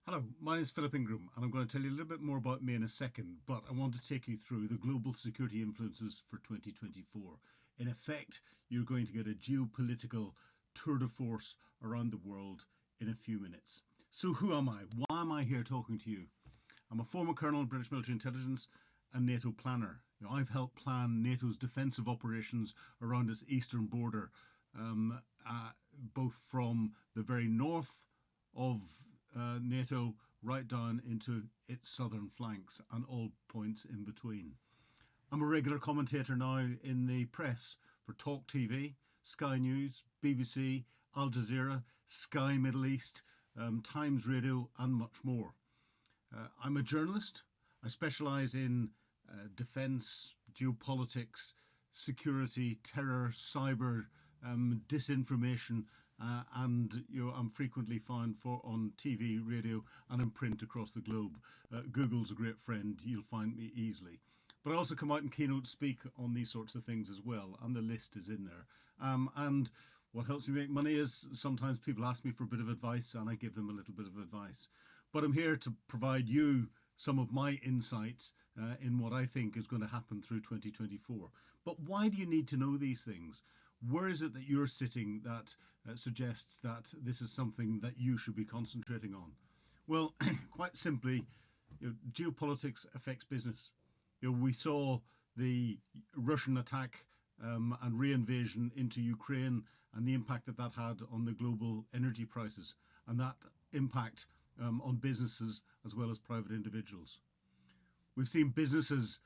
Hello, my name is Philip Ingram, and I'm going to tell you a little bit more about me in a second, but I want to take you through the global security influences for 2024. In effect, you're going to get a geopolitical tour de force around the world in a few minutes. So, who am I? Why am I here talking to you? I'm a former colonel in British military intelligence and NATO planner. I've helped plan NATO's defensive operations around its eastern border, um, both from the very north of NATO right down into its southern flanks and all points in between. I'm a regular commentator now in the press for Talk TV, Sky News, BBC, Al Jazeera, Sky Middle East, Times Radio, and much more. I'm a journalist. I specialise in defence, geopolitics, security, terror, cyber, disinformation, and I'm frequently found for on TV, radio, and in print across the globe. Google's a great friend; you'll find me easily. But I also come out and keynote speak on these sorts of things as well, and the list is in there. And what helps me make money is sometimes people ask me for a bit of advice, and I give them a little bit of advice. But I'm here to provide you some of my insights in what I think is going to happen through 2024. But why do you need to know these things? Where is it that you're sitting that suggests that this is something that you should be concentrating on? Well, quite simply, geopolitics affects business. We saw the Russian attack and re-invasion into Ukraine and the impact that that had on the global energy prices, and that impact on businesses as well as private individuals. We've seen businesses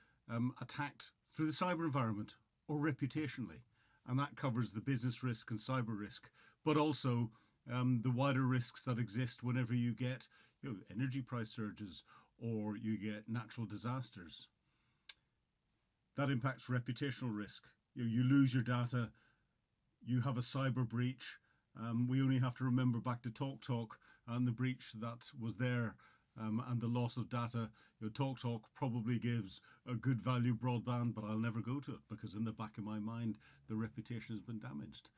attacked through the cyber environment or reputationally, and that covers the business risk and cyber risk, but also the wider risks that exist whenever you get energy price surges or you get natural disasters. That impacts reputational risk. You lose your data, you have a cyber breach. We only have to remember back to TalkTalk and the breach that was there and the loss of data. TalkTalk probably gives a good value broadband, but I'll never go to it because in the back of my mind, the reputation has been damaged.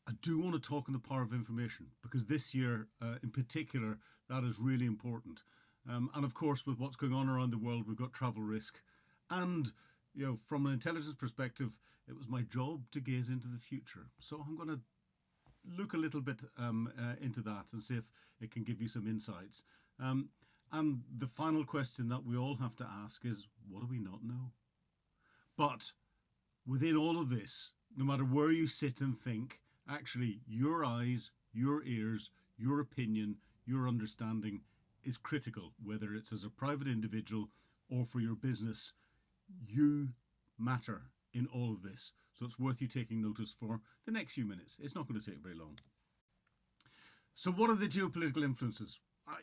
I do want to talk on the power of information because this year in particular, that is really important. And of course, with what's going on around the world, we've got travel risk. And from an intelligence perspective, it was my job to gaze into the future. So I'm going to look a little bit into that and see if it can give you some insights. And the final question that we all have to ask is, what do we not know? But within all of this, no matter where you sit and think, actually your eyes, your ears, your opinion, your understanding is critical, whether it's as a private individual or for your business. You matter in all of this. So it's worth you taking notice for the next few minutes. It's not going to take very long. So what are the geopolitical influences?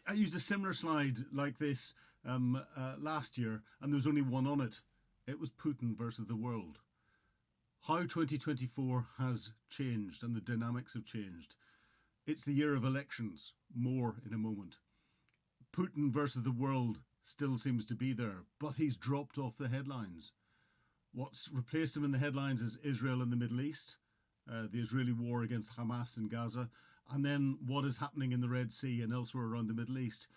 I used a similar slide like this last year, and there was only one on it. It was Putin versus the world. How 2024 has changed and the dynamics have changed. It's the year of elections, more in a moment. Putin versus the world still seems to be there, but he's dropped off the headlines. What's replaced him in the headlines is Israel and the Middle East, the Israeli war against Hamas in Gaza, and then what is happening in the Red Sea and elsewhere around the Middle East.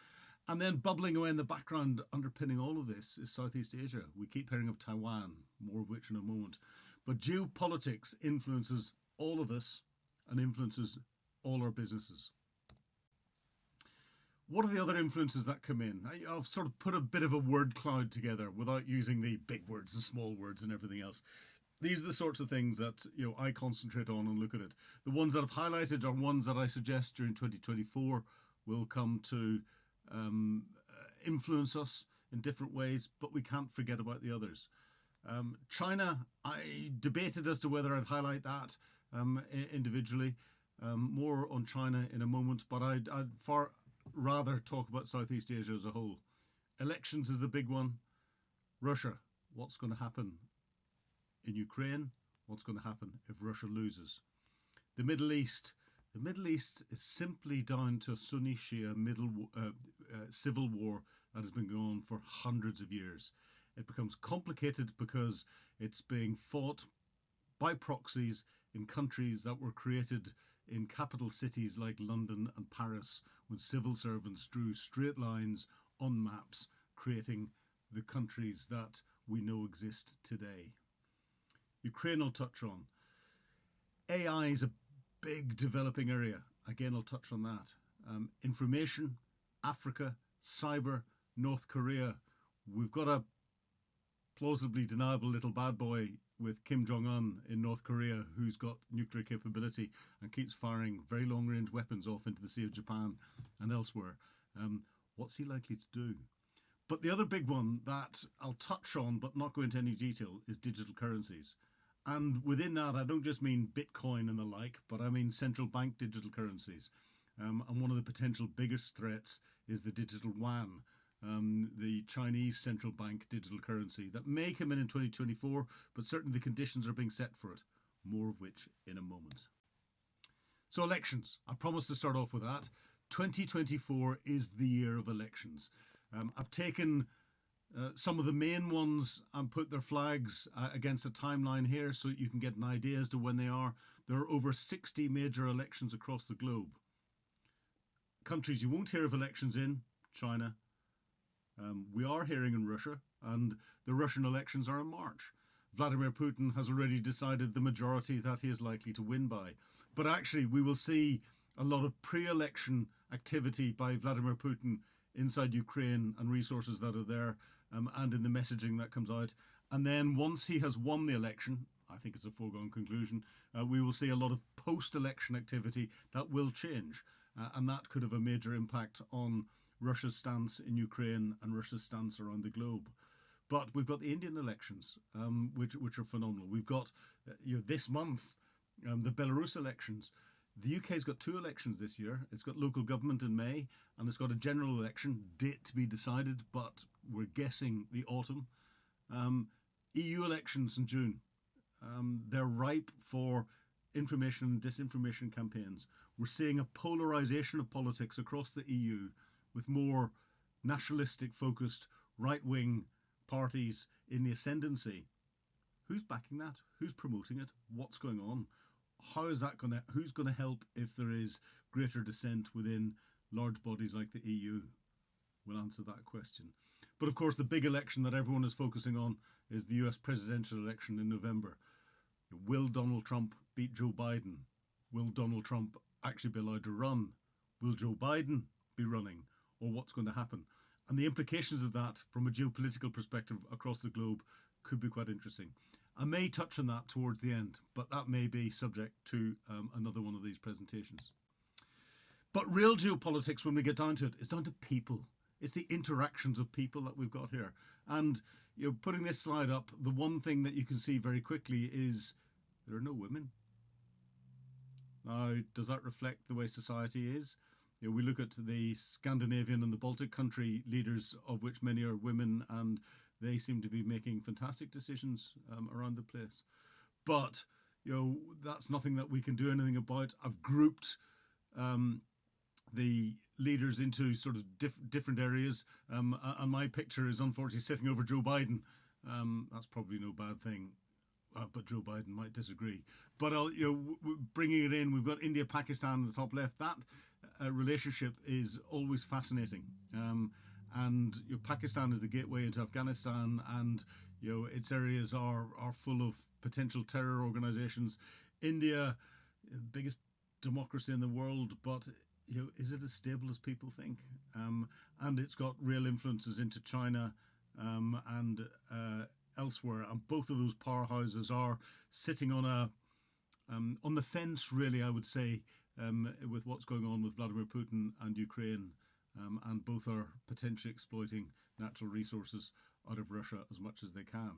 And then bubbling away in the background, underpinning all of this, is Southeast Asia. We keep hearing of Taiwan, more of which in a moment. But geopolitics influences all of us and influences all our businesses. What are the other influences that come in? I've sort of put a bit of a word cloud together without using the big words and small words and everything else. These are the sorts of things that I concentrate on and look at it. The ones that I've highlighted are ones that I suggest during 2024 will come to influence us in different ways, but we can't forget about the others. China, I debated as to whether I'd highlight that individually. More on China in a moment, but I'd far rather talk about Southeast Asia as a whole. Elections is the big one. Russia, what's going to happen in Ukraine? What's going to happen if Russia loses? The Middle East. The Middle East is simply down to a Sunni Shia civil war that has been going on for hundreds of years. It becomes complicated because it's being fought by proxies in countries that were created in capital cities like London and Paris when civil servants drew straight lines on maps, creating the countries that we know exist today. Ukraine I'll touch on. AI is a big developing area. Again, I'll touch on that. Information, Africa, cyber, North Korea. We've got a plausibly deniable little bad boy with Kim Jong-un in North Korea who's got nuclear capability and keeps firing very long-range weapons off into the Sea of Japan and elsewhere. What's he likely to do? But the other big one that I'll touch on but not go into any detail is digital currencies. And within that, I don't just mean Bitcoin and the like, but I mean central bank digital currencies. And one of the potential biggest threats is the digital yuan, the Chinese central bank digital currency that may come in 2024, but certainly the conditions are being set for it, more of which in a moment. So elections, I promised to start off with that. 2024 is the year of elections. I've taken some of the main ones and put their flags against a timeline here so you can get an idea as to when they are. There are over 60 major elections across the globe. Countries you won't hear of elections in, China. We are hearing in Russia, and the Russian elections are in March. Vladimir Putin has already decided the majority that he is likely to win by. But actually, we will see a lot of pre-election activity by Vladimir Putin inside Ukraine and resources that are there, and in the messaging that comes out. And then once he has won the election, I think it's a foregone conclusion, we will see a lot of post-election activity that will change. And that could have a major impact on Russia's stance in Ukraine and Russia's stance around the globe. But we've got the Indian elections, which are phenomenal. We've got this month, the Belarus elections. The UK's got 2 elections this year. It's got local government in May, and it's got a general election, date to be decided, but we're guessing the autumn. EU elections in June. They're ripe for information and disinformation campaigns. We're seeing a polarisation of politics across the EU with more nationalistic focused right-wing parties in the ascendancy. Who's backing that? Who's promoting it? What's going on? How is that going to, who's going to help if there is greater dissent within large bodies like the EU? We'll answer that question. But of course, the big election that everyone is focusing on is the US presidential election in November. Will Donald Trump beat Joe Biden? Will Donald Trump actually be allowed to run? Will Joe Biden be running? Or what's going to happen? And the implications of that from a geopolitical perspective across the globe could be quite interesting. I may touch on that towards the end, but that may be subject to another one of these presentations. But real geopolitics, when we get down to it, is down to people. It's the interactions of people that we've got here. And putting this slide up, the one thing that you can see very quickly is there are no women. Now, does that reflect the way society is? We look at the Scandinavian and the Baltic country leaders, of which many are women, and they seem to be making fantastic decisions around the place. But, that's nothing that we can do anything about. I've grouped the leaders into sort of different areas. And my picture is unfortunately sitting over Joe Biden. That's probably no bad thing. But Joe Biden might disagree. But bringing it in, we've got India, Pakistan in the top left. That relationship is always fascinating. And Pakistan is the gateway into Afghanistan, and its areas are full of potential terror organizations. India, the biggest democracy in the world, but is it as stable as people think? And it's got real influences into China and elsewhere. And both of those powerhouses are sitting on the fence, really, I would say, with what's going on with Vladimir Putin and Ukraine. And both are potentially exploiting natural resources out of Russia as much as they can.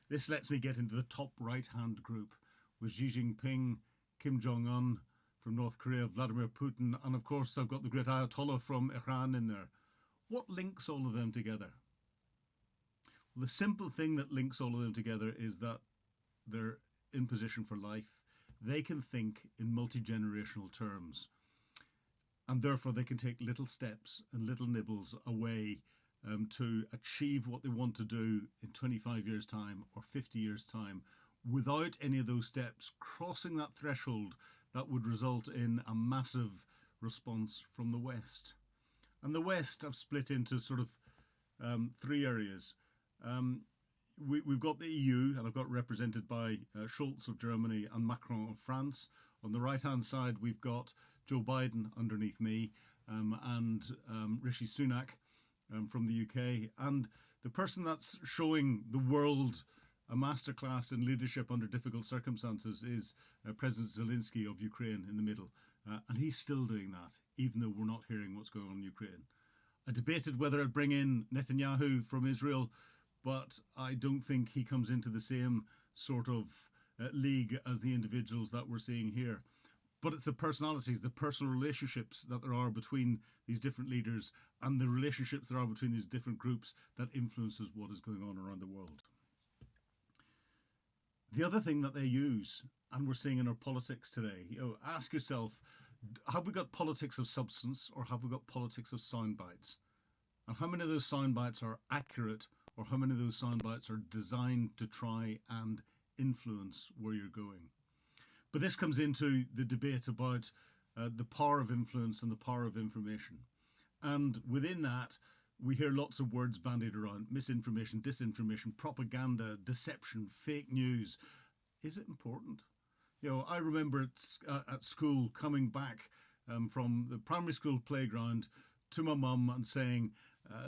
This lets me get into the top right-hand group with Xi Jinping, Kim Jong-un from North Korea, Vladimir Putin, and of course I've got the great Ayatollah from Iran in there. What links all of them together? Well, the simple thing that links all of them together is that they're in position for life. They can think in multi-generational terms. And therefore they can take little steps and little nibbles away to achieve what they want to do in 25 years' time or 50 years' time without any of those steps crossing that threshold that would result in a massive response from the West. And the West I've split into sort of three areas. Um, we've got the EU, and I've got represented by Scholz of Germany and Macron of France. On the right hand side, we've got Joe Biden underneath me, and Rishi Sunak from the UK. And the person that's showing the world a masterclass in leadership under difficult circumstances is President Zelensky of Ukraine in the middle. And he's still doing that, even though we're not hearing what's going on in Ukraine. I debated whether I'd bring in Netanyahu from Israel, but I don't think he comes into the same sort of league as the individuals that we're seeing here. But it's the personalities, the personal relationships that there are between these different leaders and the relationships there are between these different groups that influences what is going on around the world. The other thing that they use, and we're seeing in our politics today, ask yourself, have we got politics of substance or have we got politics of sound bites? And how many of those sound bites are accurate, or how many of those sound bites are designed to try and influence where you're going? But this comes into the debate about the power of influence and the power of information. And within that, we hear lots of words bandied around: misinformation, disinformation, propaganda, deception, fake news. Is it important? I remember at school coming back from the primary school playground to my mum and saying,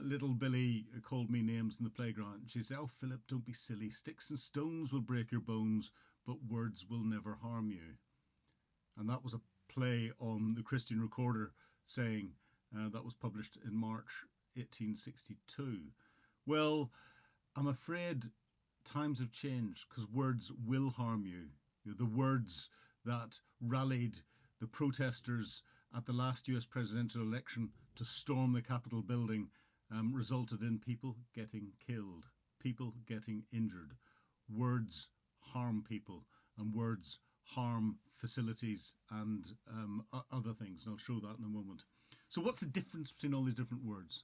little Billy called me names in the playground. She said, "Oh, Philip, don't be silly. Sticks and stones will break your bones, but words will never harm you." And that was a play on the Christian Recorder saying that was published in March 1862. Well, I'm afraid times have changed, because words will harm you. The words that rallied the protesters at the last US presidential election to storm the Capitol building resulted in people getting killed, people getting injured. Words harm people, and words harm facilities and other things. And I'll show that in a moment. So what's the difference between all these different words?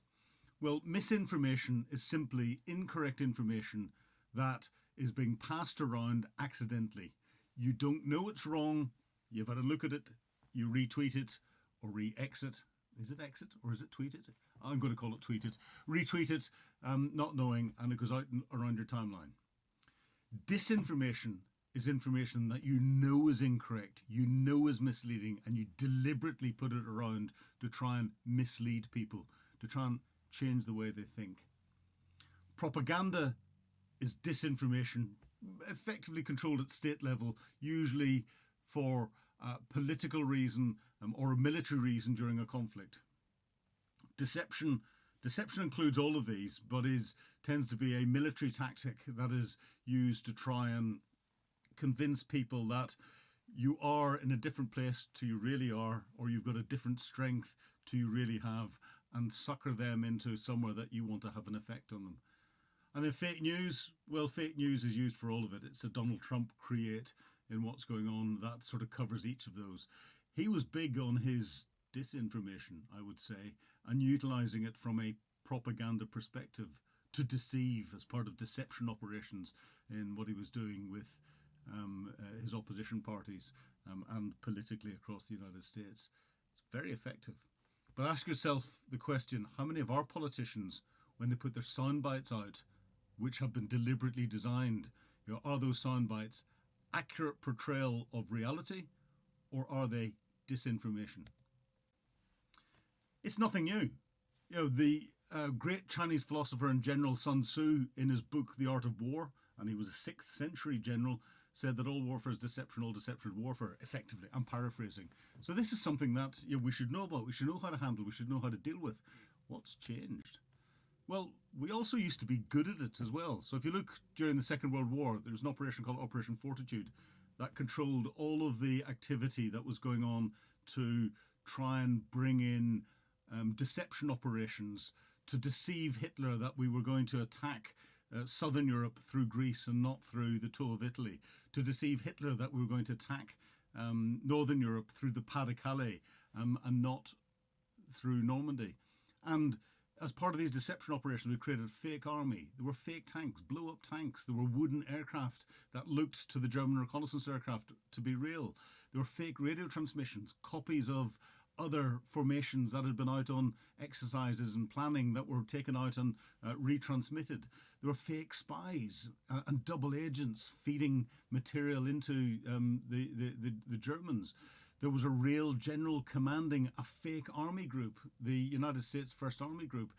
Well, misinformation is simply incorrect information that is being passed around accidentally. You don't know it's wrong, you've had a look at it, you retweet it or re-exit. Is it exit or is it tweet it? I'm going to call it tweet it. Retweet it, not knowing, and it goes out around your timeline. Disinformation is information that you know is incorrect, you know is misleading, and you deliberately put it around to try and mislead people, to try and change the way they think. Propaganda is disinformation, effectively controlled at state level, usually for a political reason or a military reason during a conflict. Deception includes all of these, but tends to be a military tactic that is used to try and convince people that you are in a different place to you really are, or you've got a different strength to you really have, and sucker them into somewhere that you want to have an effect on them. And then fake news, well, fake news is used for all of it. It's a Donald Trump create in what's going on. That sort of covers each of those. He was big on his disinformation, I would say, and utilising it from a propaganda perspective to deceive as part of deception operations in what he was doing with his opposition parties and politically across the United States. It's very effective. But ask yourself the question, how many of our politicians, when they put their sound bites out, which have been deliberately designed, are those sound bites accurate portrayal of reality, or are they disinformation? It's nothing new. The great Chinese philosopher and general Sun Tzu, in his book The Art of War, and he was a 6th century general, said that all warfare is deception, all deception is warfare, effectively. I'm paraphrasing. So this is something that we should know about, we should know how to handle, we should know how to deal with. What's changed? Well, we also used to be good at it as well. So if you look during the Second World War, there was an operation called Operation Fortitude that controlled all of the activity that was going on to try and bring in deception operations to deceive Hitler that we were going to attack southern Europe through Greece and not through the toe of Italy, to deceive Hitler that we were going to attack northern Europe through the Pas de Calais and not through Normandy. And as part of these deception operations, we created a fake army. There were fake tanks, blow up tanks. There were wooden aircraft that looked to the German reconnaissance aircraft to be real. There were fake radio transmissions, copies of other formations that had been out on exercises and planning that were taken out and retransmitted. There were fake spies and double agents feeding material into the Germans. There was a real general commanding a fake army group. The United States First Army Group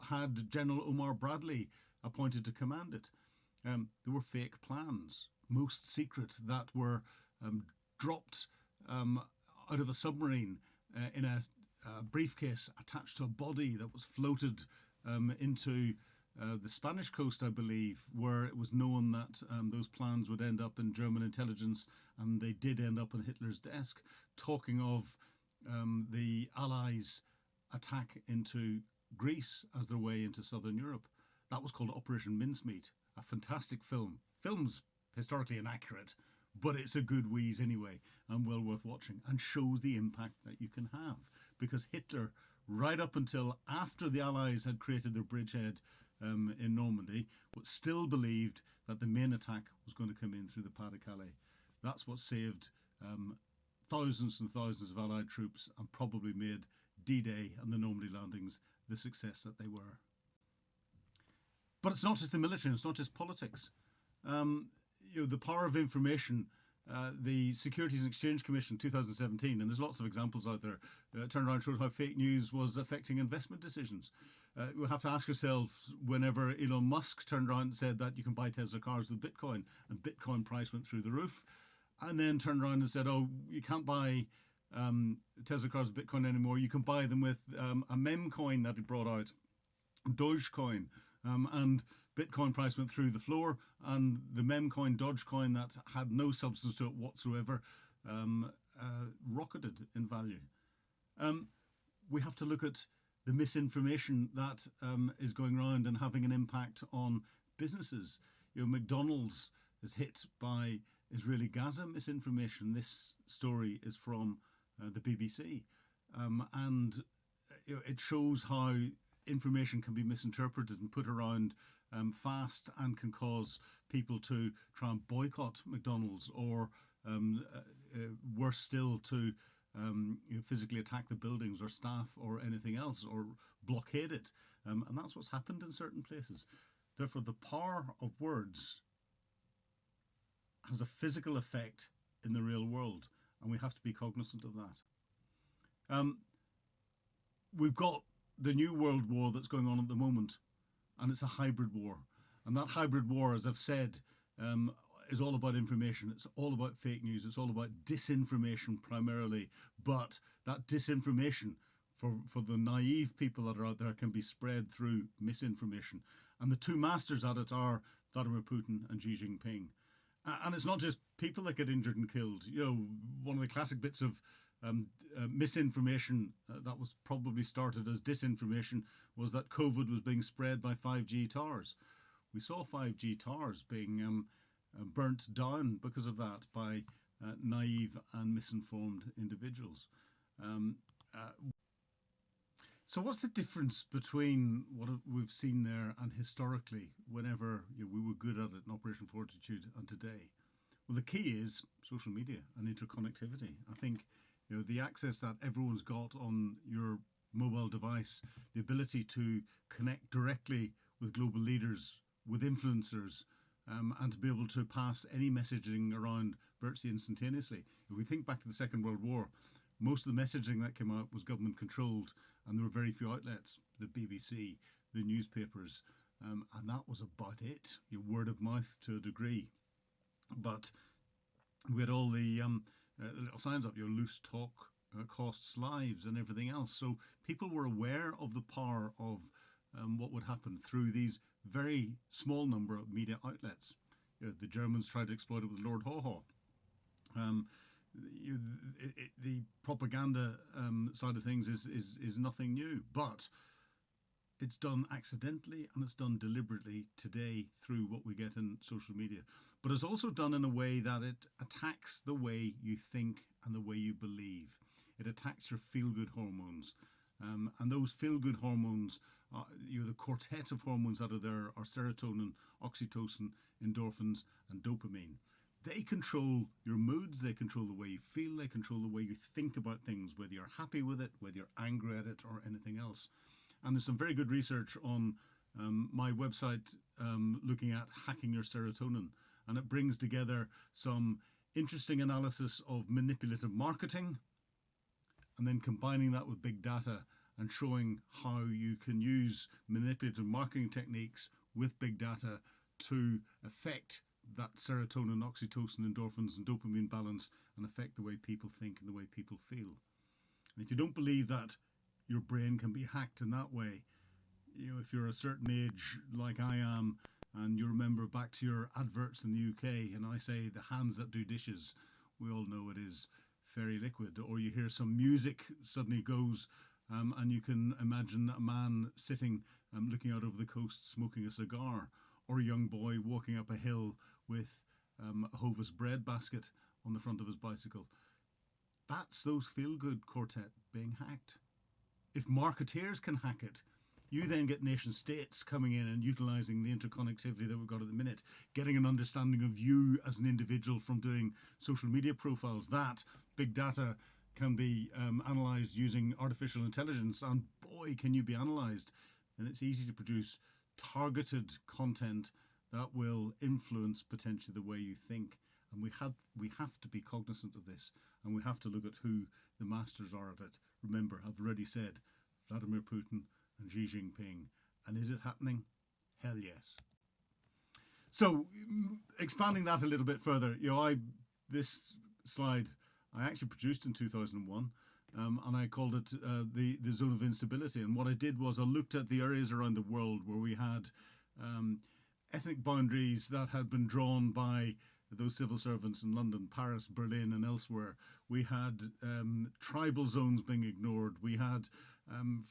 had General Omar Bradley appointed to command it. There were fake plans, most secret, that were dropped out of a submarine in a briefcase attached to a body that was floated into the Spanish coast, I believe, where it was known that those plans would end up in German intelligence, and they did end up on Hitler's desk, talking of the Allies' attack into Greece as their way into southern Europe. That was called Operation Mincemeat, a fantastic film. Film's historically inaccurate, but it's a good wheeze anyway, and well worth watching, and shows the impact that you can have. Because Hitler, right up until after the Allies had created their bridgehead in Normandy, but still believed that the main attack was going to come in through the Pas de Calais. That's what saved thousands and thousands of Allied troops and probably made D-Day and the Normandy landings the success that they were. But it's not just the military, it's not just politics. The power of information, the Securities and Exchange Commission 2017, and there's lots of examples out there, turned around and showed how fake news was affecting investment decisions. We have to ask ourselves, whenever Elon Musk turned around and said that you can buy Tesla cars with Bitcoin, and Bitcoin price went through the roof, and then turned around and said, oh, you can't buy Tesla cars with Bitcoin anymore, you can buy them with a meme coin that he brought out, Dogecoin, and Bitcoin price went through the floor, and the meme coin, Dogecoin, that had no substance to it whatsoever, rocketed in value. We have to look at the misinformation that is going around and having an impact on businesses. McDonald's is hit by Israeli Gaza misinformation. This story is from the BBC, and it shows how information can be misinterpreted and put around fast, and can cause people to try and boycott McDonald's, or worse still, to physically attack the buildings or staff or anything else, or blockade it. And that's what's happened in certain places. Therefore, the power of words has a physical effect in the real world, and we have to be cognizant of that. We've got the new world war that's going on at the moment, and it's a hybrid war. And that hybrid war, as I've said, is all about information. It's all about fake news. It's all about disinformation primarily. But that disinformation, for the naive people that are out there, can be spread through misinformation. And the two masters at it are Vladimir Putin and Xi Jinping. And it's not just people that get injured and killed. One of the classic bits of misinformation that was probably started as disinformation was that COVID was being spread by 5G towers. We saw 5G towers being burnt down because of that by naive and misinformed individuals. So what's the difference between what we've seen there and historically, whenever we were good at it in Operation Fortitude, and today? Well, the key is social media and interconnectivity. I think the access that everyone's got on your mobile device, the ability to connect directly with global leaders, with influencers, and to be able to pass any messaging around virtually instantaneously. If we think back to the Second World War, most of the messaging that came out was government controlled, and there were very few outlets, the BBC, the newspapers, and that was about it, word of mouth to a degree. But we had all the little signs up, loose talk costs lives and everything else. So people were aware of the power of what would happen through these very small number of media outlets. The Germans tried to exploit it with Lord Haw-Haw. The propaganda side of things is nothing new, but it's done accidentally and it's done deliberately today through what we get in social media. But it's also done in a way that it attacks the way you think and the way you believe. It attacks your feel-good hormones. And those feel-good hormones, the quartet of hormones that are there are serotonin, oxytocin, endorphins, and dopamine. They control your moods, they control the way you feel, they control the way you think about things, whether you're happy with it, whether you're angry at it, or anything else. And there's some very good research on my website looking at hacking your serotonin. And it brings together some interesting analysis of manipulative marketing and then combining that with big data and showing how you can use manipulative marketing techniques with big data to affect that serotonin, oxytocin, endorphins, and dopamine balance and affect the way people think and the way people feel. And if you don't believe that your brain can be hacked in that way, if you're a certain age like I am, and you remember back to your adverts in the UK, and I say the hands that do dishes, we all know it is fairy liquid. Or you hear some music suddenly goes, and you can imagine a man sitting, looking out over the coast, smoking a cigar, or a young boy walking up a hill with a Hovis bread basket on the front of his bicycle. That's those feel-good quartet being hacked. If marketeers can hack it, you then get nation states coming in and utilising the interconnectivity that we've got at the minute, getting an understanding of you as an individual from doing social media profiles. That big data can be analysed using artificial intelligence, and boy, can you be analysed. And it's easy to produce targeted content that will influence potentially the way you think. And we have to be cognizant of this, and we have to look at who the masters are at it. Remember, I've already said Vladimir Putin and Xi Jinping. And is it happening? Hell yes. So expanding that a little bit further, this slide I actually produced in 2001, and I called it the zone of instability. And what I did was I looked at the areas around the world where we had ethnic boundaries that had been drawn by those civil servants in London, Paris, Berlin, and elsewhere. We had tribal zones being ignored. We had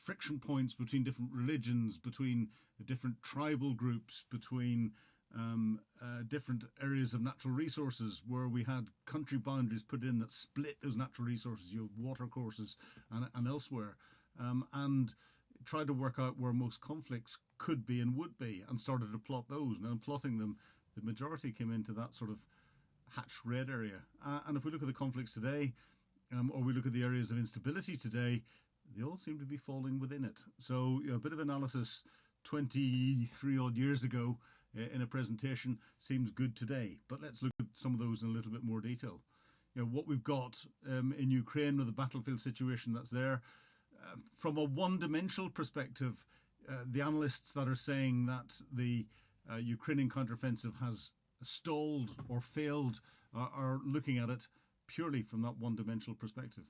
friction points between different religions, between different tribal groups, between different areas of natural resources, where we had country boundaries put in that split those natural resources, water courses and elsewhere, and tried to work out where most conflicts could be and would be, and started to plot those. And then plotting them, the majority came into that sort of hatched red area. And if we look at the conflicts today, or we look at the areas of instability today, they all seem to be falling within it. So a bit of analysis 23 odd years ago in a presentation seems good today. But let's look at some of those in a little bit more detail. What we've got in Ukraine, with the battlefield situation that's there, from a one-dimensional perspective, the analysts that are saying that the Ukrainian counteroffensive has stalled or failed are looking at it purely from that one-dimensional perspective.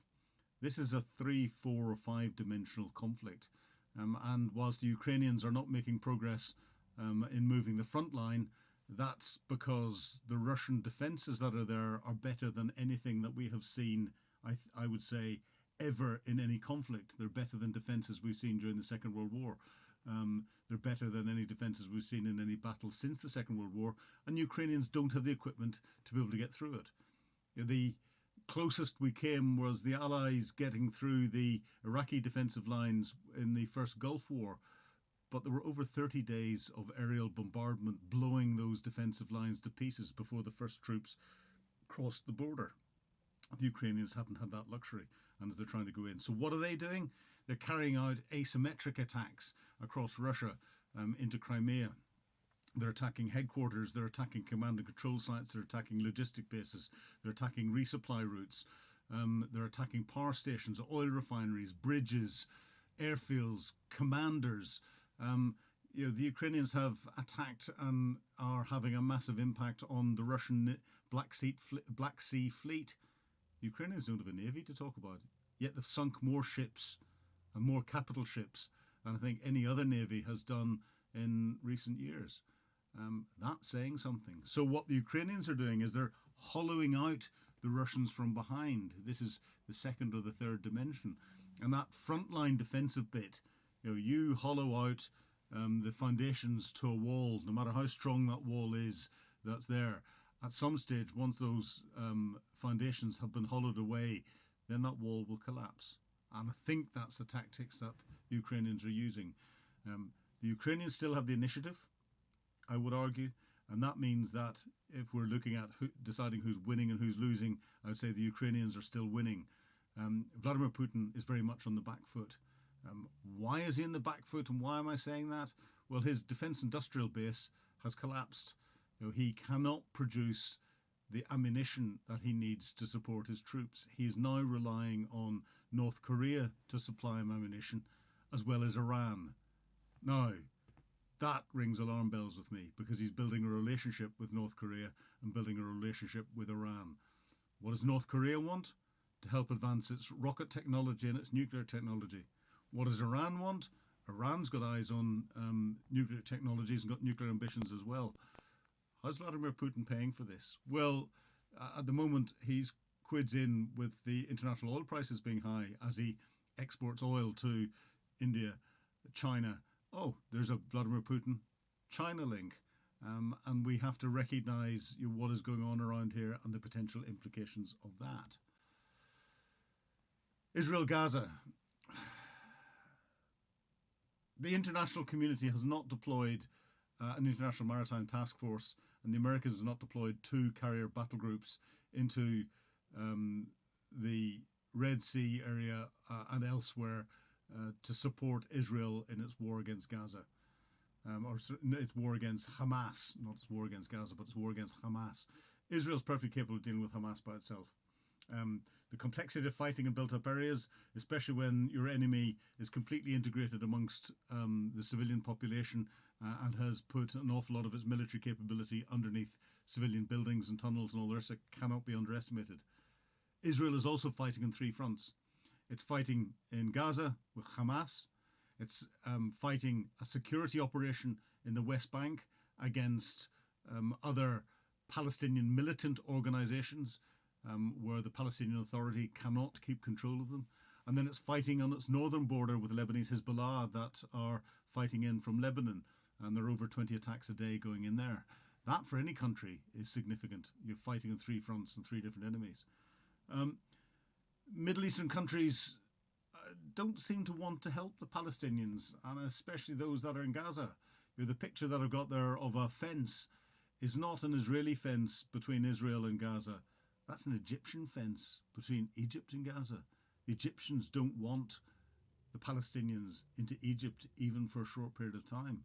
This is a 3, 4, or 5-dimensional conflict. And whilst the Ukrainians are not making progress in moving the front line, that's because the Russian defences that are there are better than anything that we have seen, I would say, ever in any conflict. They're better than defences we've seen during the Second World War. They're better than any defences we've seen in any battle since the Second World War, and the Ukrainians don't have the equipment to be able to get through it. The closest we came was the Allies getting through the Iraqi defensive lines in the first Gulf War, but there were over 30 days of aerial bombardment blowing those defensive lines to pieces before the first troops crossed the border. The Ukrainians haven't had that luxury, and as they're trying to go in. So what are they doing? They're carrying out asymmetric attacks across Russia into Crimea. They're attacking headquarters, they're attacking command and control sites, they're attacking logistic bases, they're attacking resupply routes, they're attacking power stations, oil refineries, bridges, airfields, commanders. The Ukrainians have attacked and are having a massive impact on the Russian Black Sea fleet. The Ukrainians don't have a navy to talk about, yet they've sunk more ships and more capital ships than I think any other navy has done in recent years. That's saying something. So what the Ukrainians are doing is they're hollowing out the Russians from behind. This is the second or the third dimension. And that frontline defensive bit, you hollow out the foundations to a wall, no matter how strong that wall is that's there. At some stage, once those foundations have been hollowed away, then that wall will collapse. And I think that's the tactics that the Ukrainians are using. The Ukrainians still have the initiative, I would argue, and that means that if we're looking at deciding who's winning and who's losing, I would say the Ukrainians are still winning. Vladimir Putin is very much on the back foot. Why is he in the back foot, and why am I saying that? Well, his defence industrial base has collapsed. He cannot produce the ammunition that he needs to support his troops. He is now relying on North Korea to supply him ammunition, as well as Iran. Now, that rings alarm bells with me, because he's building a relationship with North Korea and building a relationship with Iran. What does North Korea want? To help advance its rocket technology and its nuclear technology. What does Iran want? Iran's got eyes on nuclear technologies and got nuclear ambitions as well. How's Vladimir Putin paying for this? Well, at the moment, he's quids in with the international oil prices being high as he exports oil to India, China. Oh, there's a Vladimir Putin China link. And we have to recognise what is going on around here and the potential implications of that. Israel-Gaza. The international community has not deployed an international maritime task force, and the Americans have not deployed 2 carrier battle groups into the Red Sea area and elsewhere to support Israel in its war against Gaza. Or its war against Hamas, not its war against Gaza, but its war against Hamas. Israel's perfectly capable of dealing with Hamas by itself. The complexity of fighting in built-up areas, especially when your enemy is completely integrated amongst the civilian population and has put an awful lot of its military capability underneath civilian buildings and tunnels and all the rest, it cannot be underestimated. Israel is also fighting on 3 fronts. It's fighting in Gaza with Hamas. It's fighting a security operation in the West Bank against other Palestinian militant organizations where the Palestinian Authority cannot keep control of them. And then it's fighting on its northern border with Lebanese Hezbollah that are fighting in from Lebanon. And there are over 20 attacks a day going in there. That, for any country, is significant. You're fighting on 3 fronts and 3 different enemies. Middle Eastern countries don't seem to want to help the Palestinians, and especially those that are in Gaza. The picture that I've got there of a fence is not an Israeli fence between Israel and Gaza. That's an Egyptian fence between Egypt and Gaza. The Egyptians don't want the Palestinians into Egypt even for a short period of time.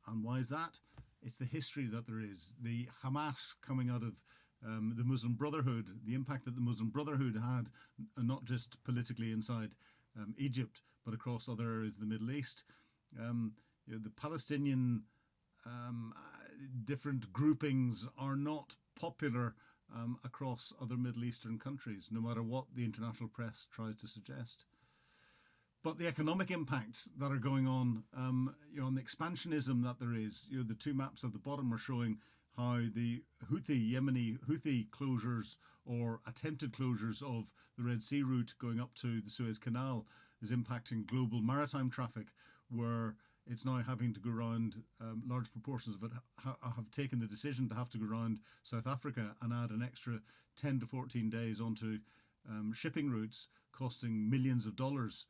And why is that? It's the history that there is. The Hamas coming out of the Muslim Brotherhood, the impact that the Muslim Brotherhood had, not just politically inside Egypt, but across other areas of the Middle East. The Palestinian different groupings are not popular across other Middle Eastern countries, no matter what the international press tries to suggest. But the economic impacts that are going on, on the expansionism that there is, the 2 maps at the bottom are showing how the Yemeni Houthi closures or attempted closures of the Red Sea route going up to the Suez Canal is impacting global maritime traffic, where it's now having to go around, large proportions of it have taken the decision to have to go around South Africa and add an extra 10 to 14 days onto shipping routes, costing millions of dollars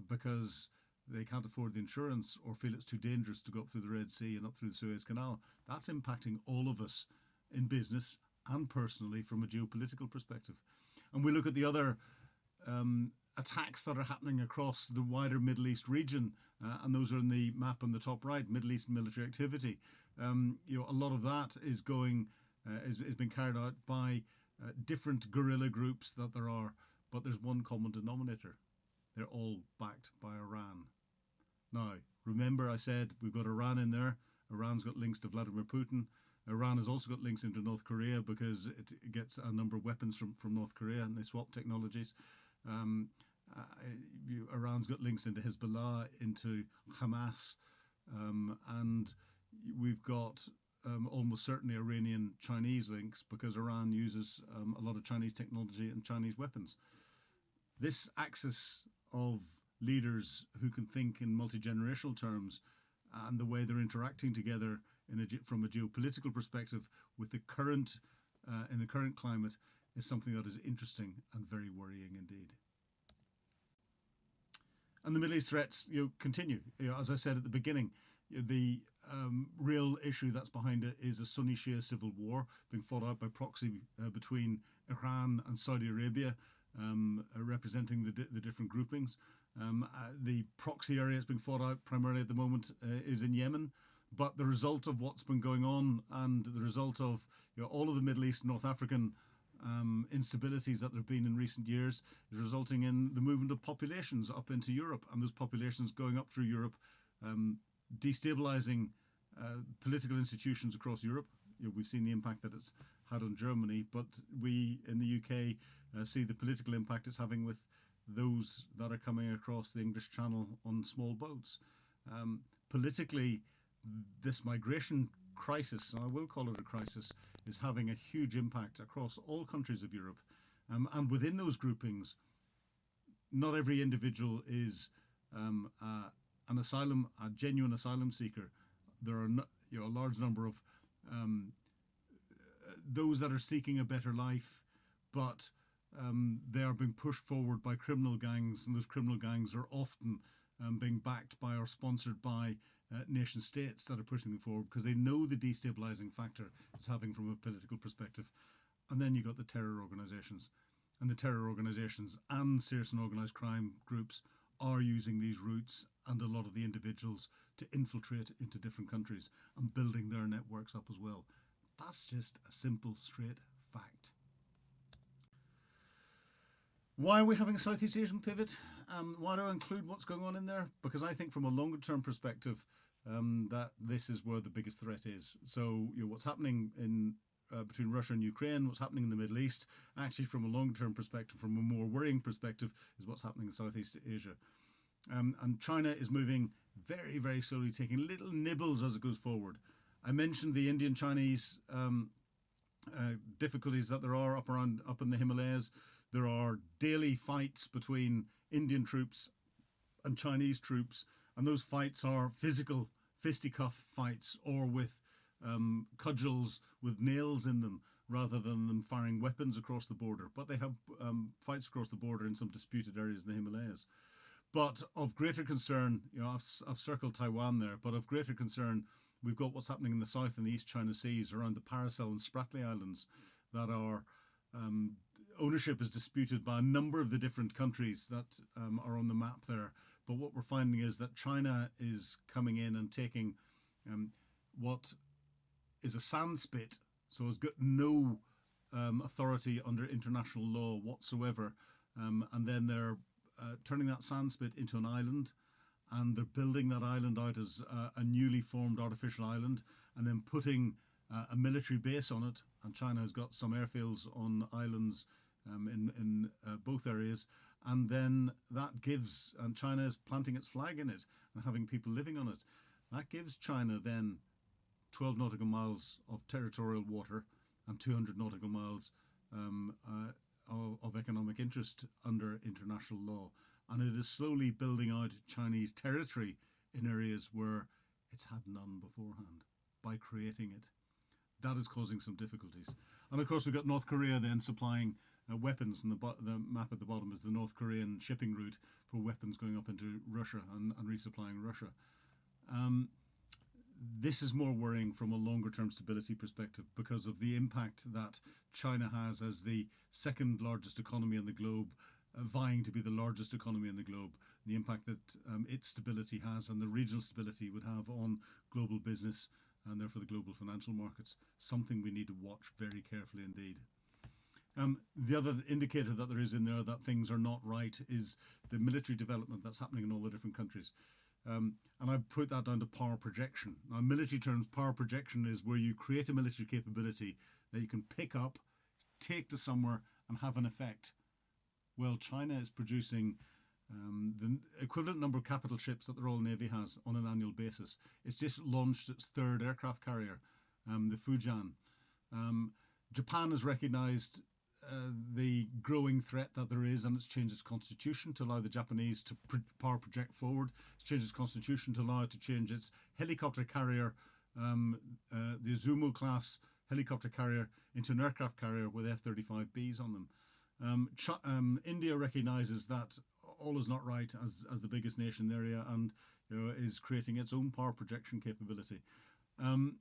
because they can't afford the insurance or feel it's too dangerous to go up through the Red Sea and up through the Suez Canal. That's impacting all of us in business and personally from a geopolitical perspective. And we look at the other attacks that are happening across the wider Middle East region, and those are in the map on the top right, Middle East military activity. A lot of that is being carried out by different guerrilla groups that there are, but there's one common denominator. They're all backed by Iran. Now, remember I said we've got Iran in there. Iran's got links to Vladimir Putin. Iran has also got links into North Korea because it gets a number of weapons from North Korea and they swap technologies. Iran's got links into Hezbollah, into Hamas, and we've got almost certainly Iranian-Chinese links because Iran uses a lot of Chinese technology and Chinese weapons. This axis of leaders who can think in multi-generational terms and the way they're interacting together from a geopolitical perspective with the current in the current climate is something that is interesting and very worrying indeed. And the Middle East threats, continue. As I said at the beginning, the real issue that's behind it is a Sunni Shia civil war being fought out by proxy between Iran and Saudi Arabia, representing the different groupings. The proxy area that's being fought out primarily at the moment is in Yemen. But the result of what's been going on and the result of all of the Middle East, North African instabilities that there have been in recent years is resulting in the movement of populations up into Europe, and those populations going up through Europe, destabilizing political institutions across Europe. We've seen the impact that it's had on Germany, but we in the UK see the political impact it's having with those that are coming across the English Channel on small boats. Politically, this migration crisis, and I will call it a crisis, is having a huge impact across all countries of Europe. And within those groupings, not every individual is a genuine asylum seeker. There are a large number of those that are seeking a better life, but they are being pushed forward by criminal gangs, and those criminal gangs are often being backed by or sponsored by nation states that are pushing them forward because they know the destabilizing factor it's having from a political perspective. And then you've got the terror organizations. And the terror organizations and serious and organized crime groups are using these routes and a lot of the individuals to infiltrate into different countries and building their networks up as well. That's just a simple, straight fact. Why are we having a Southeast Asian pivot? Why do I include what's going on in there? Because I think from a longer term perspective, that this is where the biggest threat is. So what's happening in between Russia and Ukraine, what's happening in the Middle East, actually from a long term perspective, from a more worrying perspective, is what's happening in Southeast Asia. And China is moving very, very slowly, taking little nibbles as it goes forward. I mentioned the Indian-Chinese difficulties that there are up in the Himalayas. There are daily fights between Indian troops and Chinese troops, and those fights are physical fisticuff fights or with cudgels with nails in them rather than them firing weapons across the border. But they have fights across the border in some disputed areas in the Himalayas. But of greater concern, I've circled Taiwan there, but of greater concern, we've got what's happening in the South and the East China Seas around the Paracel and Spratly Islands that are ownership is disputed by a number of the different countries that are on the map there. But what we're finding is that China is coming in and taking what is a sand spit, so it's got no authority under international law whatsoever, and then they're turning that sand spit into an island, and they're building that island out as a newly formed artificial island, and then putting a military base on it. And China has got some airfields on islands in both areas, and then that gives, and China is planting its flag in it and having people living on it. That gives China then 12 nautical miles of territorial water and 200 nautical miles of economic interest under international law. And it is slowly building out Chinese territory in areas where it's had none beforehand by creating it. That is causing some difficulties. And of course, we've got North Korea then supplying weapons, and the map at the bottom is the North Korean shipping route for weapons going up into Russia and resupplying Russia. This is more worrying from a longer term stability perspective because of the impact that China has as the second largest economy in the globe, vying to be the largest economy in the globe, the impact that its stability has and the regional stability would have on global business and therefore the global financial markets, something we need to watch very carefully indeed. The other indicator that there is in there that things are not right is the military development that's happening in all the different countries. And I put that down to power projection. Now, in military terms, power projection is where you create a military capability that you can pick up, take to somewhere, and have an effect. Well, China is producing the equivalent number of capital ships that the Royal Navy has on an annual basis. It's just launched its third aircraft carrier, the Fujian. Japan has recognised the growing threat that there is, and it's changed its constitution to allow the Japanese to power project forward. It's changed its constitution to allow it to change its helicopter carrier, the Izumo class helicopter carrier, into an aircraft carrier with F-35Bs on them. India recognises that all is not right as the biggest nation in the area, and is creating its own power projection capability. Um,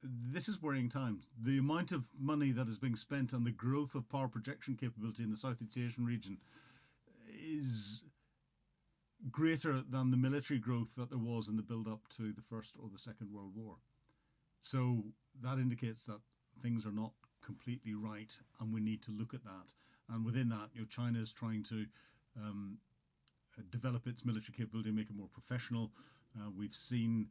this is worrying times. The amount of money that is being spent on the growth of power projection capability in the Southeast Asian region is greater than the military growth that there was in the build up to the First or the Second World War. So that indicates that things are not completely right, and we need to look at that. And within that, China is trying to develop its military capability, make it more professional. We've seen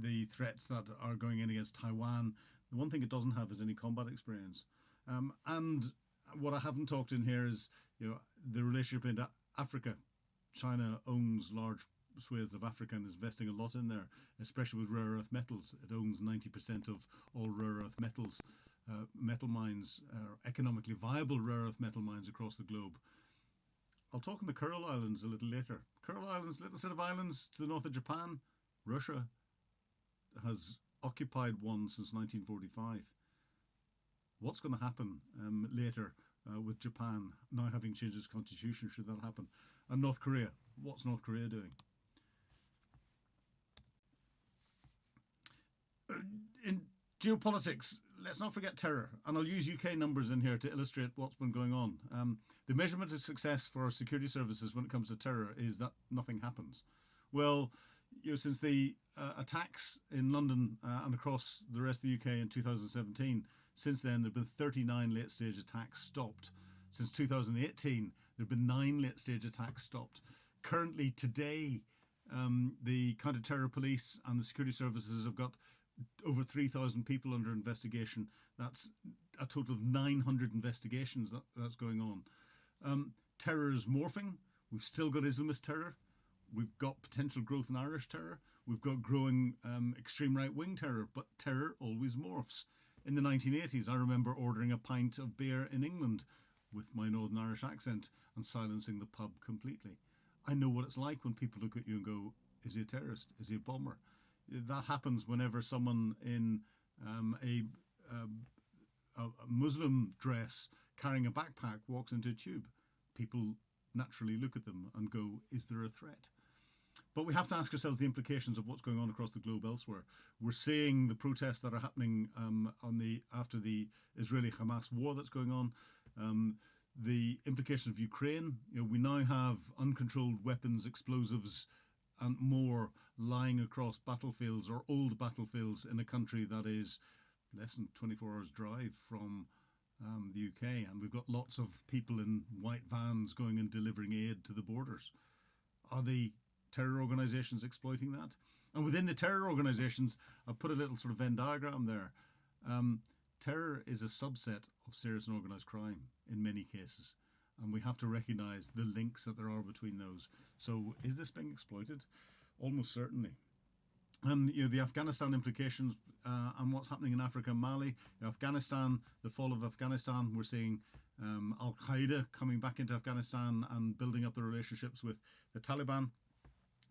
the threats that are going in against Taiwan. The one thing it doesn't have is any combat experience. And what I haven't talked in here is the relationship into Africa. China owns large swathes of Africa and is investing a lot in there, especially with rare earth metals. It owns 90% of all rare earth metals, metal mines, economically viable rare earth metal mines across the globe. I'll talk on the Kuril Islands a little later. Kuril Islands, little set of islands to the north of Japan. Russia has occupied one since 1945. What's going to happen later with Japan now having changed its constitution, should that happen? And North Korea, what's North Korea doing? In geopolitics, let's not forget terror. And I'll use UK numbers in here to illustrate what's been going on. The measurement of success for our security services when it comes to terror is that nothing happens. Well, since the attacks in London and across the rest of the UK in 2017, since then there have been 39 late-stage attacks stopped. Since 2018, there have been 9 late-stage attacks stopped. Currently, today, the counter-terror police and the security services have got over 3,000 people under investigation. That's a total of 900 investigations that's going on. Terror is morphing. We've still got Islamist terror. We've got potential growth in Irish terror. We've got growing extreme right-wing terror, but terror always morphs. In the 1980s, I remember ordering a pint of beer in England with my Northern Irish accent and silencing the pub completely. I know what it's like when people look at you and go, is he a terrorist? Is he a bomber? That happens whenever someone in a Muslim dress carrying a backpack walks into a tube. People naturally look at them and go, is there a threat? But we have to ask ourselves the implications of what's going on across the globe elsewhere. We're seeing the protests that are happening after the Israeli-Hamas war that's going on. The implications of Ukraine. We now have uncontrolled weapons, explosives, and more lying across battlefields or old battlefields in a country that is less than 24 hours drive from the UK. And we've got lots of people in white vans going and delivering aid to the borders. Are the terror organisations exploiting that? And within the terror organisations, I've put a little sort of Venn diagram there. Terror is a subset of serious and organised crime in many cases. And we have to recognise the links that there are between those. So is this being exploited? Almost certainly. And the Afghanistan implications and what's happening in Africa and Mali. Afghanistan, the fall of Afghanistan, we're seeing Al-Qaeda coming back into Afghanistan and building up their relationships with the Taliban.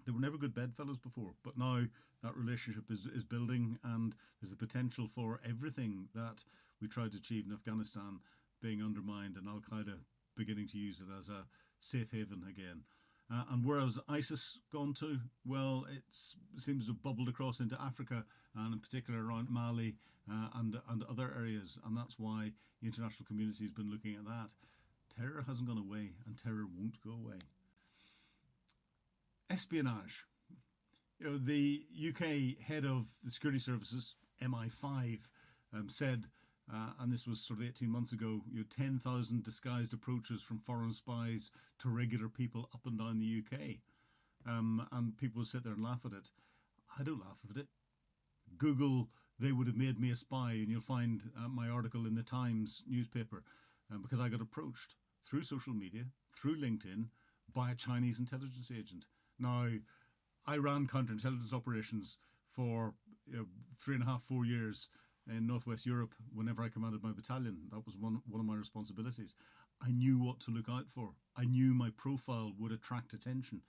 They were never good bedfellows before, but now that relationship is building, and there's the potential for everything that we tried to achieve in Afghanistan being undermined, and Al-Qaeda beginning to use it as a safe haven again. And where has ISIS gone to? Well, it seems to have bubbled across into Africa, and in particular around Mali and other areas, and that's why the international community has been looking at that. Terror hasn't gone away, and terror won't go away. Espionage. The UK head of the security services, MI5, said, and this was sort of 18 months ago, 10,000 disguised approaches from foreign spies to regular people up and down the UK. And people sit there and laugh at it. I don't laugh at it. Google, they would have made me a spy, and you'll find my article in the Times newspaper, because I got approached through social media, through LinkedIn, by a Chinese intelligence agent. Now, I ran counterintelligence operations for 3.5, 4 years in Northwest Europe whenever I commanded my battalion. That was one of my responsibilities. I knew what to look out for. I knew my profile would attract attention.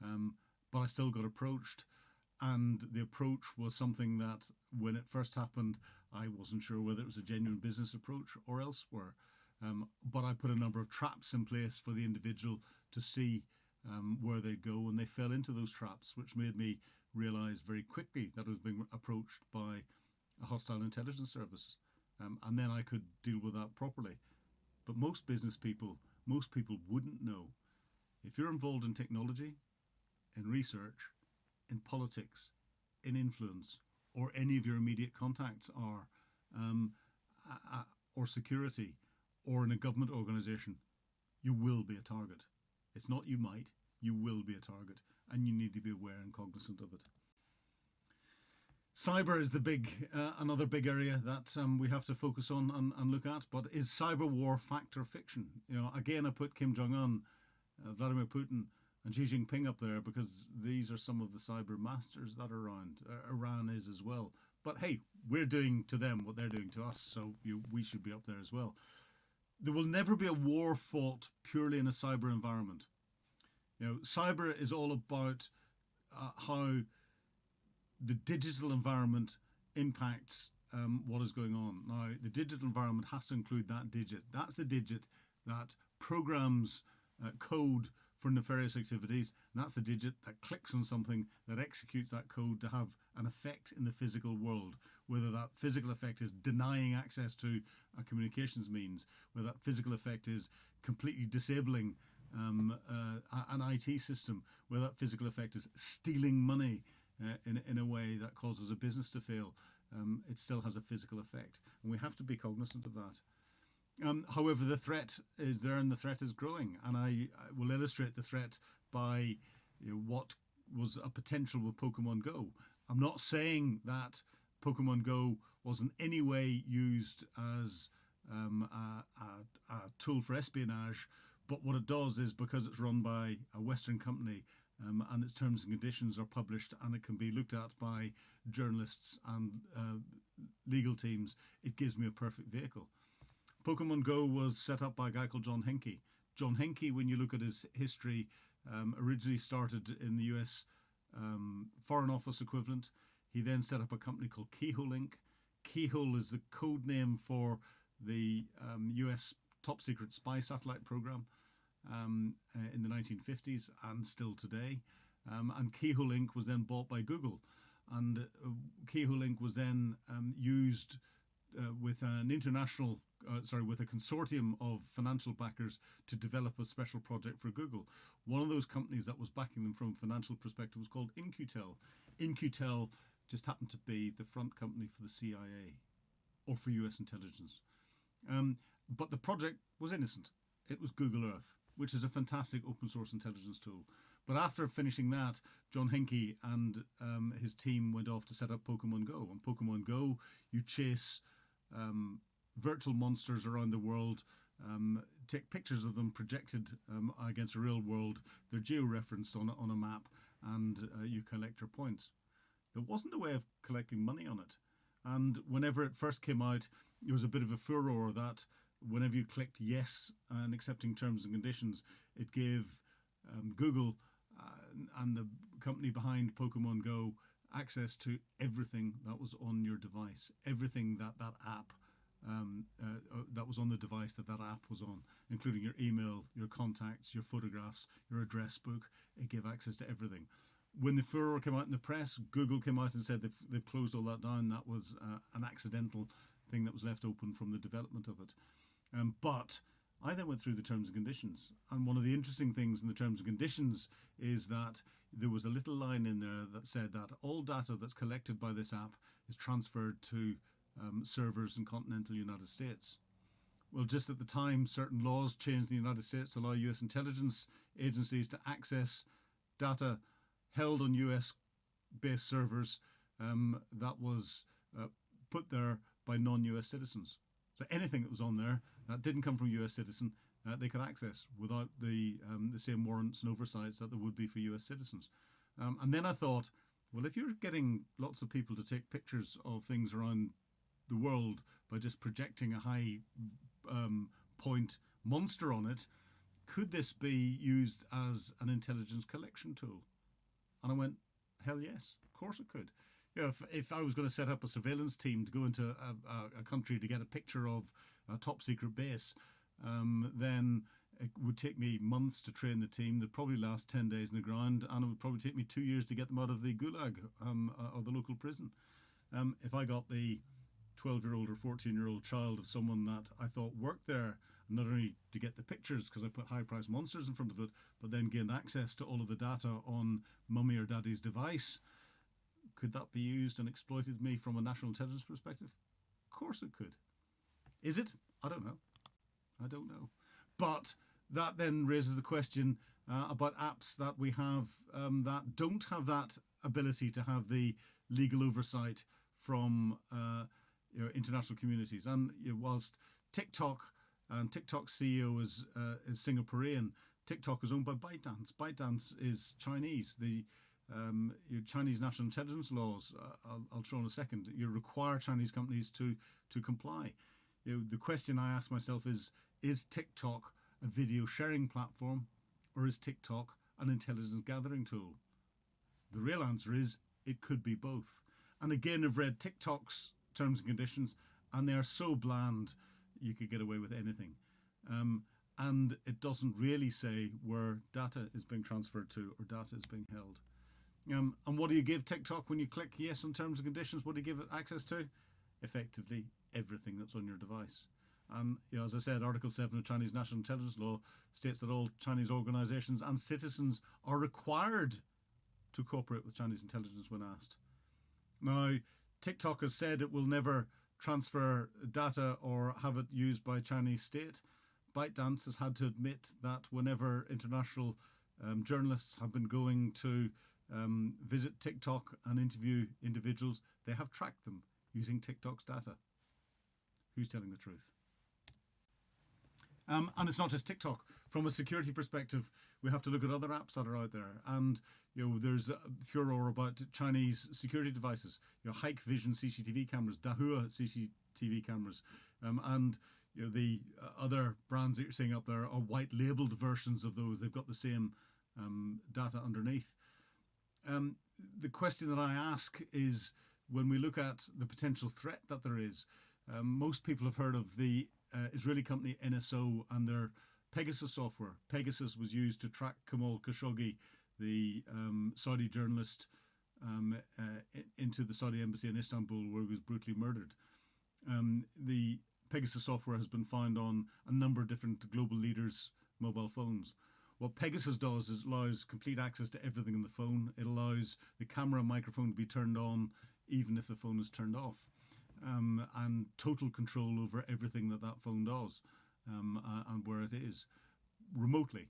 But I still got approached. And the approach was something that, when it first happened, I wasn't sure whether it was a genuine business approach or elsewhere. But I put a number of traps in place for the individual to see where they'd go, and they fell into those traps, which made me realize very quickly that I was being approached by a hostile intelligence service. And then I could deal with that properly. But most people wouldn't know. If you're involved in technology, in research, in politics, in influence, or any of your immediate contacts are, um, or security, or in a government organisation, you will be a target. It's not you might, you will be a target, and you need to be aware and cognizant of it. Cyber is another big area that we have to focus on and look at. But is cyber war fact or fiction? Again, I put Kim Jong Un, Vladimir Putin, and Xi Jinping up there because these are some of the cyber masters that are around. Iran is as well. But hey, we're doing to them what they're doing to us, so we should be up there as well. There will never be a war fought purely in a cyber environment. Cyber is all about how the digital environment impacts what is going on. Now, the digital environment has to include that digit. That's the digit that programs code for nefarious activities. And that's the digit that clicks on something that executes that code to have an effect in the physical world. Whether that physical effect is denying access to a communications means, whether that physical effect is completely disabling an IT system, whether that physical effect is stealing money in a way that causes a business to fail, it still has a physical effect. And we have to be cognizant of that. However, the threat is there and the threat is growing. And I will illustrate the threat by what was a potential with Pokemon Go. I'm not saying that Pokemon Go was in any way used as a tool for espionage, but what it does is, because it's run by a Western company, and its terms and conditions are published and it can be looked at by journalists and legal teams, it gives me a perfect vehicle. Pokemon Go was set up by a guy called John Henke. John Henke, when you look at his history, originally started in the US Foreign Office equivalent. He then set up a company called Keyhole Inc. Keyhole is the code name for the US top secret spy satellite program in the 1950s and still today. And Keyhole Inc. was then bought by Google. And Keyhole Inc. was then used with an with a consortium of financial backers to develop a special project for Google. One of those companies that was backing them from a financial perspective was called In-Q-Tel. In-Q-Tel just happened to be the front company for the CIA or for US intelligence. But the project was innocent. It was Google Earth, which is a fantastic open source intelligence tool. But after finishing that, John Henke and his team went off to set up Pokemon Go. On Pokemon Go, you chase virtual monsters around the world, take pictures of them projected against a real world. They're geo-referenced on a map, and you collect your points. There wasn't a way of collecting money on it. And whenever it first came out, there was a bit of a furore that whenever you clicked yes and accepting terms and conditions, it gave Google and the company behind Pokemon Go access to everything that was on your device, everything that app that was on the device that app was on, including your email, your contacts, your photographs, your address book. It gave access to everything. When the furor came out in the press, Google came out and said they've closed all that down. That was an accidental thing that was left open from the development of it. But I then went through the terms and conditions. And one of the interesting things in the terms and conditions is that there was a little line in there that said that all data that's collected by this app is transferred to servers in continental United States. Well, just at the time, certain laws changed in the United States to allow US intelligence agencies to access data held on US-based servers that was put there by non-US citizens. So anything that was on there that didn't come from a US citizen, they could access without the same warrants and oversights that there would be for US citizens. And then I thought, well, if you're getting lots of people to take pictures of things around the world by just projecting a high point monster on it, could this be used as an intelligence collection tool? And I went, hell yes, of course it could. If I was going to set up a surveillance team to go into a country to get a picture of a top secret base, then it would take me months to train the team. They'd probably last 10 days in the ground, and it would probably take me 2 years to get them out of the gulag or the local prison. If I got the 12-year-old or 14-year-old child of someone that I thought worked there, not only to get the pictures because I put high-priced monsters in front of it, but then gained access to all of the data on mummy or daddy's device, could that be used and exploited me from a national intelligence perspective? Of course it could. Is it? I don't know. I don't know. But that then raises the question about apps that we have that don't have that ability to have the legal oversight from international communities. And whilst TikTok and TikTok's CEO is Singaporean, TikTok is owned by ByteDance. ByteDance is Chinese. The Chinese national intelligence laws, I'll show in a second, you require Chinese companies to comply. The question I ask myself is TikTok a video sharing platform, or is TikTok an intelligence gathering tool? The real answer is it could be both. And again, I've read TikTok's terms and conditions, and they are so bland you could get away with anything. And it doesn't really say where data is being transferred to or data is being held. And what do you give TikTok when you click yes on terms and conditions? What do you give it access to? Effectively, everything that's on your device. And as I said, Article 7 of Chinese National Intelligence Law states that all Chinese organizations and citizens are required to cooperate with Chinese intelligence when asked. Now, TikTok has said it will never transfer data or have it used by Chinese state. ByteDance has had to admit that whenever international journalists have been going to visit TikTok and interview individuals, they have tracked them using TikTok's data. Who's telling the truth? And it's not just TikTok. From a security perspective, we have to look at other apps that are out there. And there's a furor about Chinese security devices. Hikvision CCTV cameras, Dahua CCTV cameras, and the other brands that you're seeing up there are white labeled versions of those. They've got the same data underneath. The question that I ask is, when we look at the potential threat that there is, most people have heard of the Israeli company NSO and their Pegasus software. Pegasus was used to track Kamal Khashoggi, the Saudi journalist, into the Saudi embassy in Istanbul, where he was brutally murdered. The Pegasus software has been found on a number of different global leaders' mobile phones. What Pegasus does is allows complete access to everything in the phone. It allows the camera and microphone to be turned on even if the phone is turned off. And total control over everything that phone does and where it is remotely.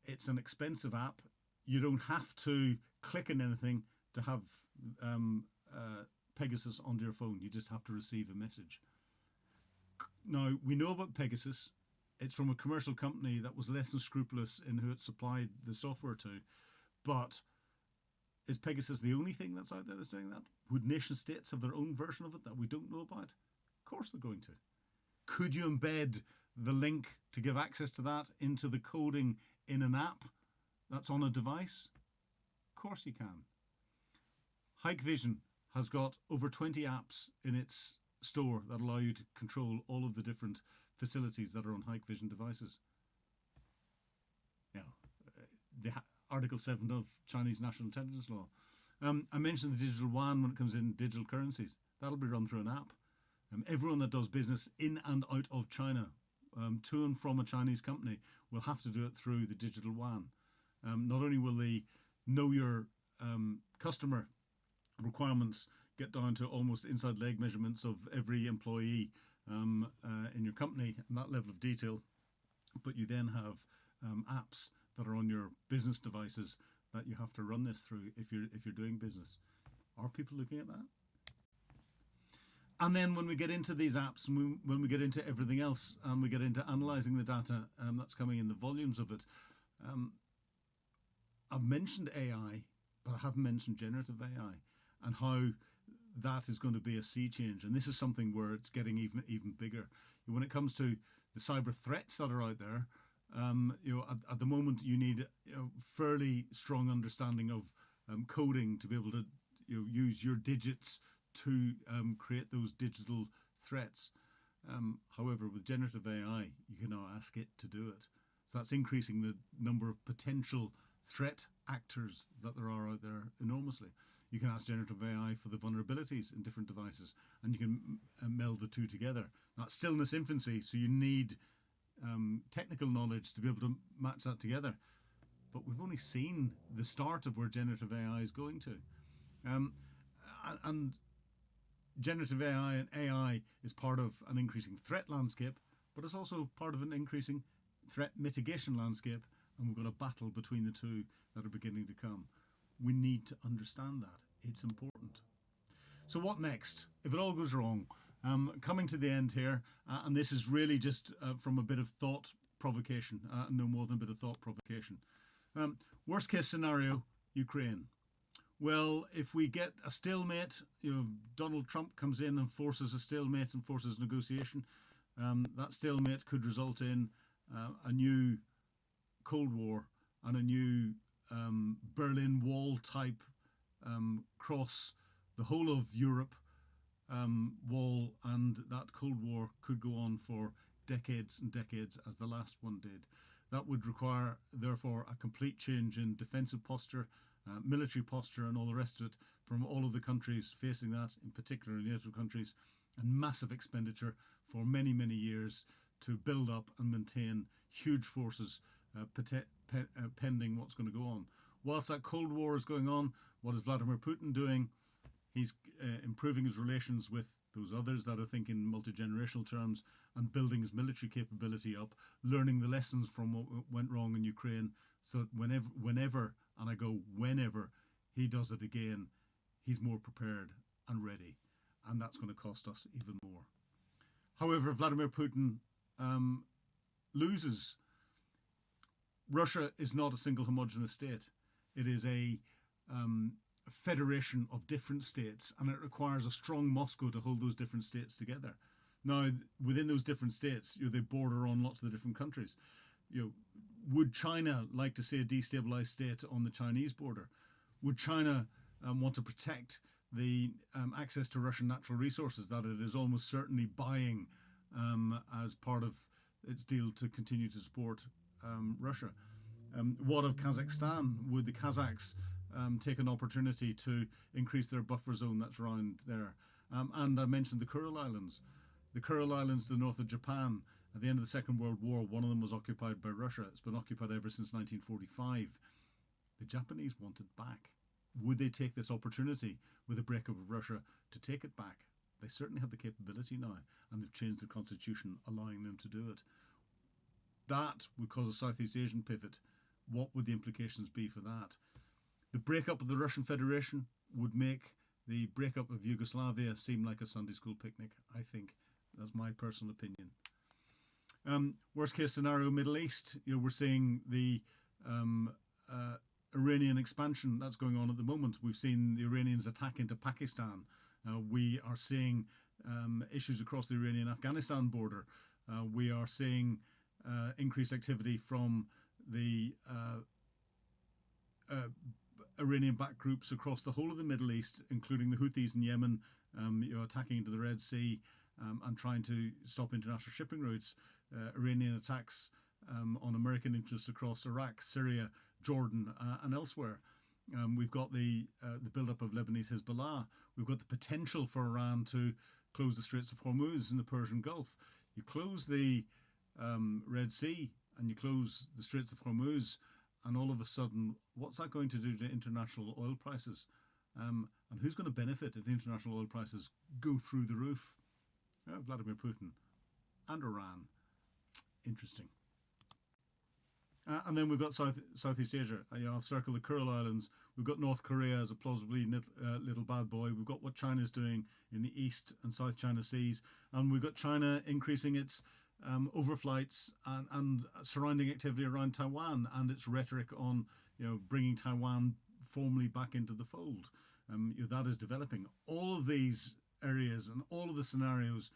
It's an expensive app. You don't have to click on anything to have Pegasus onto your phone. You just have to receive a message. Now, we know about Pegasus. It's from a commercial company that was less than scrupulous in who it supplied the software to. But is Pegasus the only thing that's out there that's doing that? Would nation states have their own version of it that we don't know about? Of course they're going to. Could you embed the link to give access to that into the coding in an app that's on a device? Of course you can. Hikvision has got over 20 apps in its store that allow you to control all of the different facilities that are on Hikvision devices. The Article 7 of Chinese National Intelligence Law. I mentioned the digital yuan when it comes in digital currencies. That'll be run through an app. Everyone that does business in and out of China, to and from a Chinese company, will have to do it through the digital yuan. Not only will they know your customer requirements, get down to almost inside leg measurements of every employee in your company and that level of detail, but you then have apps that are on your business devices that you have to run this through if you're doing business. Are people looking at that? And then when we get into these apps, and when we get into everything else, and we get into analysing the data that's coming in, the volumes of it, I've mentioned AI, but I haven't mentioned generative AI and how that is going to be a sea change. And this is something where it's getting even bigger. When it comes to the cyber threats that are out there, at the moment you need fairly strong understanding of coding to be able to use your digits to create those digital threats. However, with generative AI, you can now ask it to do it. So that's increasing the number of potential threat actors that there are out there enormously. You can ask generative AI for the vulnerabilities in different devices, and you can meld the two together. Now, it's still in its infancy, so you need technical knowledge to be able to match that together. But we've only seen the start of where generative AI is going to. Um, and generative AI and AI is part of an increasing threat landscape, but it's also part of an increasing threat mitigation landscape, and we've got a battle between the two that are beginning to come. We need to understand that. It's important. So what next? If it all goes wrong, coming to the end here, and this is really just from a bit of thought provocation, no more than a bit of thought provocation. Worst case scenario, Ukraine. Well, if we get a stalemate, Donald Trump comes in and forces a stalemate and forces negotiation, that stalemate could result in a new Cold War and a new Berlin Wall type cross the whole of Europe wall, and that Cold War could go on for decades and decades as the last one did. That would require, therefore, a complete change in defensive posture, military posture, and all the rest of it from all of the countries facing that, in particular NATO countries, and massive expenditure for many, many years to build up and maintain huge forces pending what's going to go on. Whilst that Cold War is going on, what is Vladimir Putin doing? He's improving his relations with those others that are thinking multi-generational terms and building his military capability up, learning the lessons from what went wrong in Ukraine, so that whenever, and I go whenever, he does it again, he's more prepared and ready. And that's going to cost us even more. However, Vladimir Putin loses. Russia is not a single homogenous state. It is a federation of different states, and it requires a strong Moscow to hold those different states together. Now, within those different states, they border on lots of the different countries. Would China like to see a destabilized state on the Chinese border? Would China want to protect the access to Russian natural resources that it is almost certainly buying as part of its deal to continue to support Russia? What of Kazakhstan? Would the Kazakhs take an opportunity to increase their buffer zone that's around there? And I mentioned the Kuril Islands. The Kuril Islands to the north of Japan. At the end of the Second World War, one of them was occupied by Russia. It's been occupied ever since 1945. The Japanese want it back. Would they take this opportunity with the breakup of Russia to take it back? They certainly have the capability now, and they've changed the constitution, allowing them to do it. That would cause a Southeast Asian pivot. What would the implications be for that? The breakup of the Russian Federation would make the breakup of Yugoslavia seem like a Sunday school picnic, I think. That's my personal opinion. Worst case scenario, Middle East. We're seeing the Iranian expansion that's going on at the moment. We've seen the Iranians attack into Pakistan. We are seeing issues across the Iranian-Afghanistan border. We are seeing increased activity from the Iranian-backed groups across the whole of the Middle East, including the Houthis in Yemen, attacking into the Red Sea and trying to stop international shipping routes. Iranian attacks on American interests across Iraq, Syria, Jordan, and elsewhere. We've got the build-up of Lebanese Hezbollah. We've got the potential for Iran to close the Straits of Hormuz in the Persian Gulf. You close the Red Sea and you close the Straits of Hormuz, and all of a sudden, what's that going to do to international oil prices? And who's going to benefit if the international oil prices go through the roof? Vladimir Putin and Iran. Interesting. And then we've got Southeast Asia. I've circled the Kuril Islands. We've got North Korea as a plausibly little bad boy. We've got what China's doing in the East and South China Seas. And we've got China increasing its overflights and surrounding activity around Taiwan and its rhetoric on bringing Taiwan formally back into the fold. That is developing. All of these areas and all of the scenarios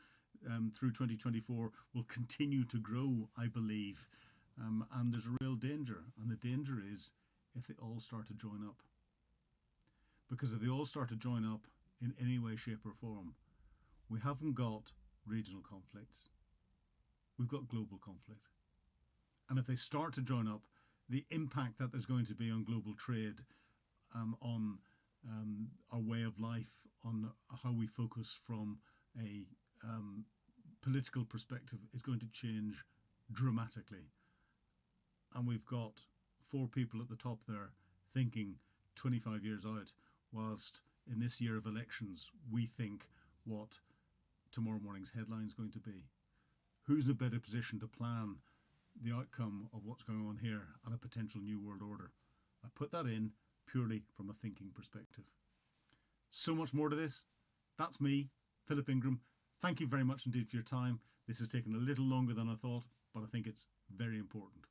through 2024 will continue to grow, I believe. And there's a real danger. And the danger is if they all start to join up. Because if they all start to join up in any way, shape or form, we haven't got regional conflicts. We've got global conflict. And if they start to join up, the impact that there's going to be on global trade, on our way of life, on how we focus from a political perspective, is going to change dramatically. And we've got four people at the top there thinking 25 years out, whilst in this year of elections we think what tomorrow morning's headline is going to be. Who's in a better position to plan the outcome of what's going on here and a potential new world order? I put that in purely from a thinking perspective. So much more to this. That's me, Philip Ingram. Thank you very much indeed for your time. This has taken a little longer than I thought, but I think it's very important.